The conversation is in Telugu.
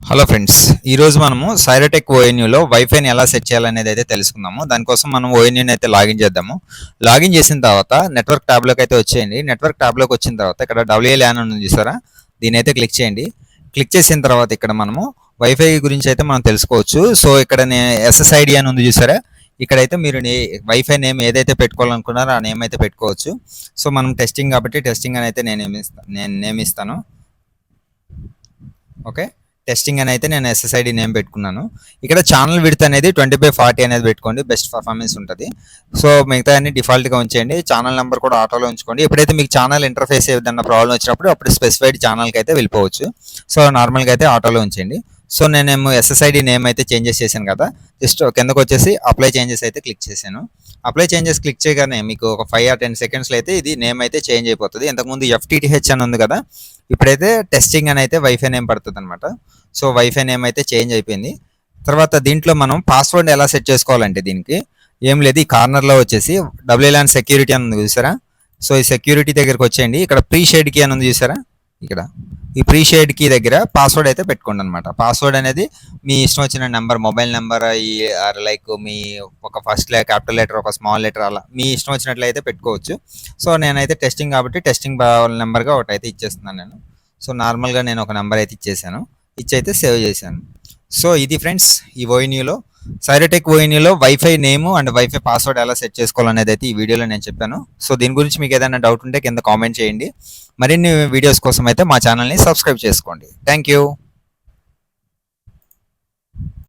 హలో ఫ్రెండ్స్, ఈరోజు మనము SyroTech ONU లో వైఫైని ఎలా సెట్ చేయాలనేది అయితే తెలుసుకుందాము. దానికోసం మనం ONUని అయితే లాగిన్ చేద్దాము. లాగిన్ చేసిన తర్వాత నెట్వర్క్ ట్యాబ్లోకి అయితే వచ్చేయండి. నెట్వర్క్ ట్యాబ్లోకి వచ్చిన తర్వాత ఇక్కడ WLAN అని ఉంది చూసారా, దీని అయితే క్లిక్ చేయండి. క్లిక్ చేసిన తర్వాత ఇక్కడ మనము వైఫై గురించి అయితే మనం తెలుసుకోవచ్చు. సో ఇక్కడ SSID అని ఉంది చూసారా, ఇక్కడైతే మీరు వైఫై నేమ్ ఏదైతే పెట్టుకోవాలనుకున్నారో ఆ నేమ్ అయితే పెట్టుకోవచ్చు. సో మనం టెస్టింగ్ కాబట్టి టెస్టింగ్ అని అయితే నేను నేమ్ ఇస్తాను. ఓకే, టెస్టింగ్ అని అయితే నేను SSID నేమ్ పెట్టుకున్నాను. ఇక్కడ ఛానల్ విడ్త్ అనేది 20/40 అనేది పెట్టుకోండి, బెస్ట్ పర్ఫార్మెన్స్ ఉంటుంది. సో మిగతా అన్ని డిఫాల్ట్గా ఉంచేయండి. ఛానల్ నెంబర్ కూడా ఆటోలో ఉంచుకోండి. ఎప్పుడైతే మీకు ఛానల్ ఇంటర్ఫేస్ ఏదైనా ప్రాబ్లం వచ్చినప్పుడు అప్పుడు స్పెసిఫైడ్ ఛానల్కి అయితే వెళ్ళిపోవచ్చు. సో నార్మల్గా అయితే ఆటోలో ఉంచండి. సో నేనేమో SSID నేమ్ అయితే చేంజెస్ చేశాను కదా, జస్ట్ కిందకు వచ్చేసి అప్లై చేంజెస్ అయితే క్లిక్ చేశాను. అప్లై చేంజెస్ క్లిక్ చేయగానే మీకు ఒక 5 or 10 సెకండ్స్లో అయితే ఇది నేమ్ అయితే చేంజ్ అయిపోతుంది. ఇంతకుముందు FTTH అని ఉంది కదా, ఇప్పుడైతే టెస్టింగ్ అని అయితే వైఫై నేమ్ పడుతుంది అనమాట. సో వైఫై నేమ్ అయితే చేంజ్ అయిపోయింది. తర్వాత దీంట్లో మనం పాస్వర్డ్ ఎలా సెట్ చేసుకోవాలంటే దీనికి ఏం లేదు, ఈ కార్నర్లో వచ్చేసి WLAN సెక్యూరిటీ అని ఉంది చూసారా. సో ఈ సెక్యూరిటీ దగ్గరికి వచ్చేయండి. ఇక్కడ ప్రీ షేడ్ కీ అని ఉంది చూసారా, ఇక్కడ ఈ ప్రీ షేడ్ కీ దగ్గర పాస్వర్డ్ అయితే పెట్టుకోండి అనమాట. పాస్వర్డ్ అనేది మీ ఇష్టం వచ్చిన నెంబర్, మొబైల్ నెంబర్, ఈ లైక్ మీ ఒక ఫస్ట్ క్యాపిటల్ లెటర్, ఒక స్మాల్ లెటర్, అలా మీ ఇష్టం వచ్చినట్లయితే పెట్టుకోవచ్చు. సో నేనైతే టెస్టింగ్ కాబట్టి టెస్టింగ్ నెంబర్గా ఒకటి అయితే ఇచ్చేస్తున్నాను నేను. సో నార్మల్గా నేను ఒక నెంబర్ అయితే ఇచ్చేసాను, ఇచ్చి అయితే సేవ్ చేశాను. సో ఇది ఫ్రెండ్స్ ఈ ONUలో SyroTech ONUలో wifi name and wifi password ఎలా సెట్ చేసుకోవాలనేది అయితే ఈ వీడియోలో నేను చెప్పాను. సో దీని గురించి మీకు ఏదైనా డౌట్ ఉంటే కింద కామెంట్ చేయండి. మరిన్ని వీడియోస్ కోసం అయితే మా ఛానల్ని సబ్స్క్రైబ్ చేసుకోండి. Thank you.